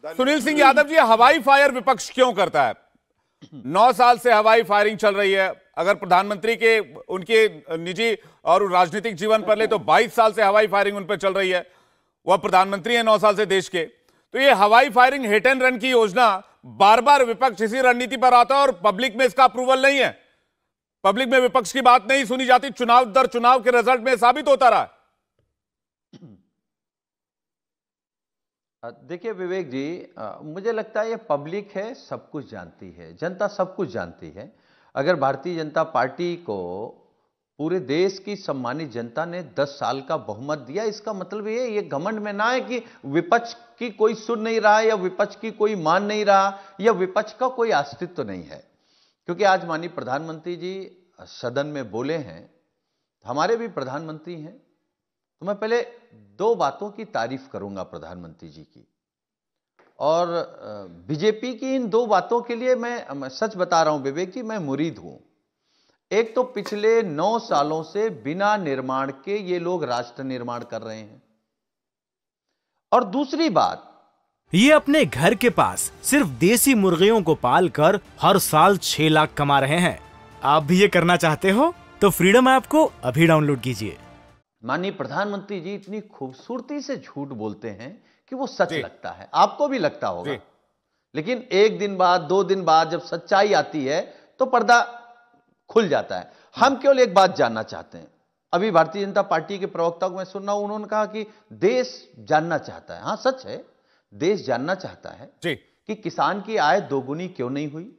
सुनील सिंह यादव जी, हवाई फायर विपक्ष क्यों करता है? 9 साल से हवाई फायरिंग चल रही है। अगर प्रधानमंत्री के उनके निजी और राजनीतिक जीवन पर ले तो 22 साल से हवाई फायरिंग उन पर चल रही है। वह प्रधानमंत्री है 9 साल से देश के। तो ये हवाई फायरिंग हिट एंड रन की योजना, बार बार विपक्ष इसी रणनीति पर आता है और पब्लिक में इसका अप्रूवल नहीं है। पब्लिक में विपक्ष की बात नहीं सुनी जाती। चुनाव दर चुनाव के रिजल्ट में साबित होता रहा। देखिए विवेक जी, मुझे लगता है ये पब्लिक है, सब कुछ जानती है, जनता सब कुछ जानती है। अगर भारतीय जनता पार्टी को पूरे देश की सम्मानित जनता ने 10 साल का बहुमत दिया, इसका मतलब ये घमंड में ना है कि विपक्ष की कोई सुन नहीं रहा या विपक्ष की कोई मान नहीं रहा या विपक्ष का कोई अस्तित्व नहीं है। क्योंकि आज माननीय प्रधानमंत्री जी सदन में बोले हैं, हमारे भी प्रधानमंत्री हैं, तो मैं पहले 2 बातों की तारीफ करूंगा प्रधानमंत्री जी की। और बीजेपी की इन 2 बातों के लिए मैं सच बता रहा हूं विवेक जी, मैं मुरीद हूं। एक तो पिछले 9 सालों से बिना निर्माण के ये लोग राष्ट्र निर्माण कर रहे हैं। और दूसरी बात, ये अपने घर के पास सिर्फ देसी मुर्गियों को पालकर हर साल 6 लाख कमा रहे हैं। आप भी ये करना चाहते हो तो फ्रीडम ऐप को अभी डाउनलोड कीजिए। माननीय प्रधानमंत्री जी इतनी खूबसूरती से झूठ बोलते हैं कि वो सच लगता है, आपको भी लगता होगा। लेकिन 1 दिन बाद 2 दिन बाद जब सच्चाई आती है तो पर्दा खुल जाता है। हम केवल एक बात जानना चाहते हैं। अभी भारतीय जनता पार्टी के प्रवक्ता को मैं सुन रहा हूं, उन्होंने कहा कि देश जानना चाहता है। हां सच है, देश जानना चाहता है कि किसान की आय दोगुनी क्यों नहीं हुई।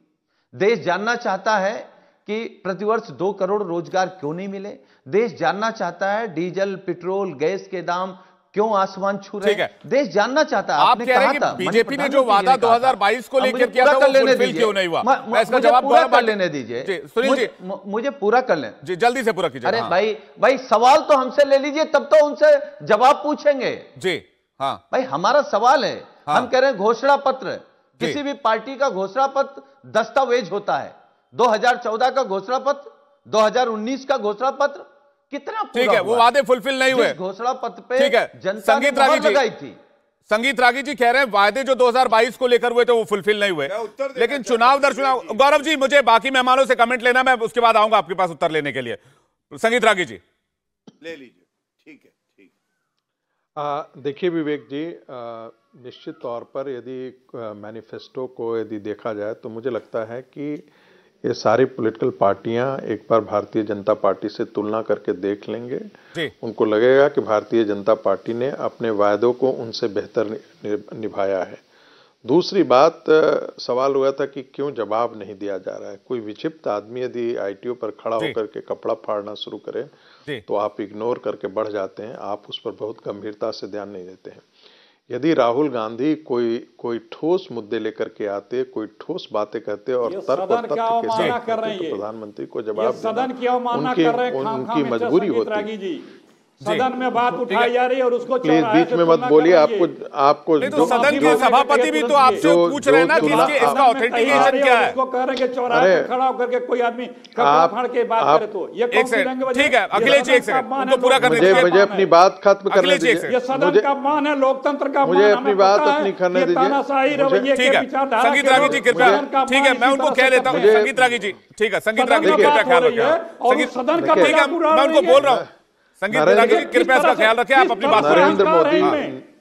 देश जानना चाहता है कि प्रतिवर्ष 2 करोड़ रोजगार क्यों नहीं मिले। देश जानना चाहता है डीजल, पेट्रोल, गैस के दाम क्यों आसमान छू रहे हैं। देश जानना चाहता है। आप कह रहे हैं कि बीजेपी ने जो वादा 2022 को लेकर किया था वो फुलफिल क्यों नहीं हुआ? मैं इसका जवाब पूरा कर लेने दीजिए सुनील जी, मुझे पूरा कर लें जी, जल्दी से पूरा कीजिए। अरे भाई सवाल तो हमसे ले लीजिए, तब तो उनसे जवाब पूछेंगे जी। हाँ भाई, हमारा सवाल है। हम कह रहे हैं घोषणा पत्र, किसी भी पार्टी का घोषणा पत्र दस्तावेज होता है। 2014 का घोषणा पत्र, 2019 का घोषणा पत्र कितना ठीक है, वो वादे फुलफिल नहीं हुए। घोषणा पत्र पे ठीक है, जनता ने मोहर लगाई थी। संगीत रागी जी कह रहे हैं वादे जो 2022 को लेकर हुए थे वो फुलफिल नहीं हुए, लेकिन चुनाव दर चुनाव। गौरव जी, मुझे बाकी मेहमानों से कमेंट लेना, मैं उसके बाद आऊंगा आपके पास उत्तर लेने के लिए। संगीत रागी जी ले लीजिए। ठीक है, ठीक। देखिए विवेक जी, निश्चित तौर पर यदि मैनिफेस्टो को यदि देखा जाए तो मुझे लगता है कि ये सारी पॉलिटिकल पार्टियां एक बार भारतीय जनता पार्टी से तुलना करके देख लेंगे। उनको लगेगा कि भारतीय जनता पार्टी ने अपने वायदों को उनसे बेहतर निभाया है। दूसरी बात, सवाल हुआ था कि क्यों जवाब नहीं दिया जा रहा है। कोई विक्षिप्त आदमी यदि आईटीओ पर खड़ा होकर के कपड़ा फाड़ना शुरू करे तो आप इग्नोर करके बढ़ जाते हैं, आप उस पर बहुत गंभीरता से ध्यान नहीं देते हैं। यदि राहुल गांधी कोई ठोस मुद्दे लेकर के आते, कोई ठोस बातें कहते और तर्क और तथ्य के साथ कहते तो प्रधानमंत्री को जवाब देना उनकी मजबूरी होती। सदन में बात उठाई जा रही है और उसको प्लीज बीच में मत बोलिए। आपको तो सदन के सभापति भी तो आपसे पूछ रहे हैं ना कि इसका ऑथेंटिकेशन क्या है। उसको कह रहे हैं कि चौराहे पे खड़ा होकर के कोई आदमी कपड़ा फाड़ के बात करे तो ये कौन सी रंग? ठीक है अखिलेश जी, एक सेकंड उनको पूरा करने दीजिए। मुझे अपनी बात खत्म करने दीजिए। ये सदन का मान है, लोकतंत्र का मान है। मुझे अपनी बात अपनी करने दीजिए। ठीक है संगीत रागी जी कृपया, ठीक है मैं उनको कह लेता हूँ। संगीत रागी जी ठीक है, संगीत रागी जी कृपया ख्याल रखिए। सदन का ठीक है मैं उनको बोल रहा हूँ। संगीत रागी जी कृपया इसका ख्याल रखें, आप अपनी बात नरेंद्र मोदी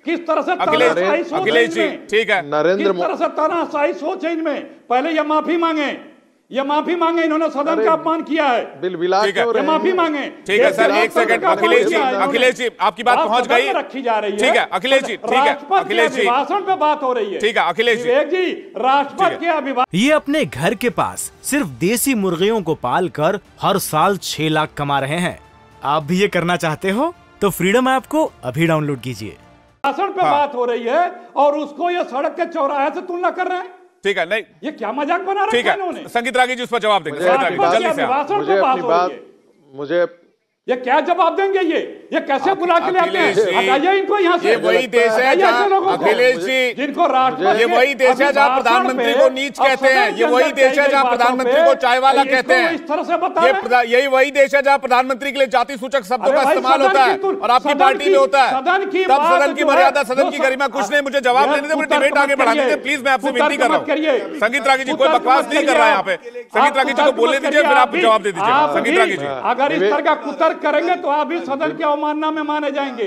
किस तरह से अखिलेश जी ठीक है, नरेंद्र किस तरह से तानाशाही सोच है इनमें। पहले ये माफी मांगे, इन्होंने सदन का अपमान किया है। बिल माफी मांगे। ठीक है सर, एक सेकंड अखिलेश जी आपकी बात पहुंच गई, रखी जा रही है। ठीक है अखिलेश जी, ठीक है अखिलेश जी भाषण पे बात हो रही है। ठीक है अखिलेश जी राष्ट्रपति के अभिभाषण। ये अपने घर के पास सिर्फ देसी मुर्गियों को पालकर हर साल 6 लाख कमा रहे हैं। आप भी ये करना चाहते हो तो फ्रीडम ऐप को अभी डाउनलोड कीजिए। भाषण पे बात हो रही है और उसको ये सड़क के चौराहे से तुलना कर रहे हैं। ठीक है, नहीं ये क्या मजाक बना रखा है इन्होंने। संगीत रागी जी उस पर जवाब देंगे। मुझे ये क्या जवाब देंगे ये? ये कैसे बुला के ले आते हैं? हटाइए इनको यहाँ से। ये वही देश है जहाँ अखिलेश जी, जिनको राष्ट्रपति, ये वही देश है जहाँ प्रधानमंत्री को नीच कहते हैं। ये वही देश है जहाँ प्रधानमंत्री को चाय वाला कहते हैं। इस तरह से बता यही वही देश है जहाँ प्रधानमंत्री के लिए जाति सूचक शब्दों का इस्तेमाल होता है और आपकी पार्टी में होता है। तब सदन की मर्यादा, सदन की गरिमा कुछ नहीं। मुझे जवाब देने दे, मुझे डिबेट आगे बढ़ाने दे प्लीज। मैं आपसे विनती कर रहा हूँ। संगीत रागी जी कोई बकवास नहीं कर रहा है यहाँ पे। संगीत रागी जी को बोलने दीजिए, फिर आप जवाब दे दीजिए। संगीत रागी जी, अगर इस तरह का कुतर्क करेंगे तो आप भी सदन की अवमानना में माने जाएंगे,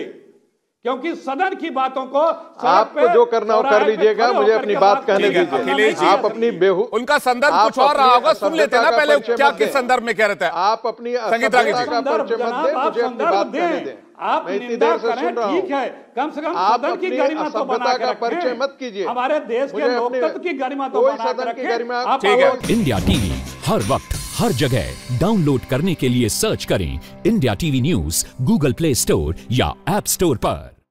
क्योंकि सदन की बातों को आपको जो करना हो कर लीजिएगा, मुझे अपनी बात कहने दीजिए। अखिलेश जी, आप अपनी उनका संदर्भ कुछ और रहा होगा, सुन लेते ना पहले क्या किस संदर्भ में कह रहे थे आप। अपनी संगीत रागी जी का परिचय मत दें, मुझे अपनी बात कहने दें। आप मैं इतनी देर से सुन रहा हूं। ठीक है, कम से कम आप सदन की अपनी गरिमा तो बना के का रखें। परिचय मत कीजिए। हमारे देश के लोकतंत्र की गरिमा तो कोई बना के सदन की रखें। गरिमा। आप ठीक है। इंडिया टीवी हर वक्त हर जगह डाउनलोड करने के लिए सर्च करें India TV news Google play store या ऐप स्टोर पर।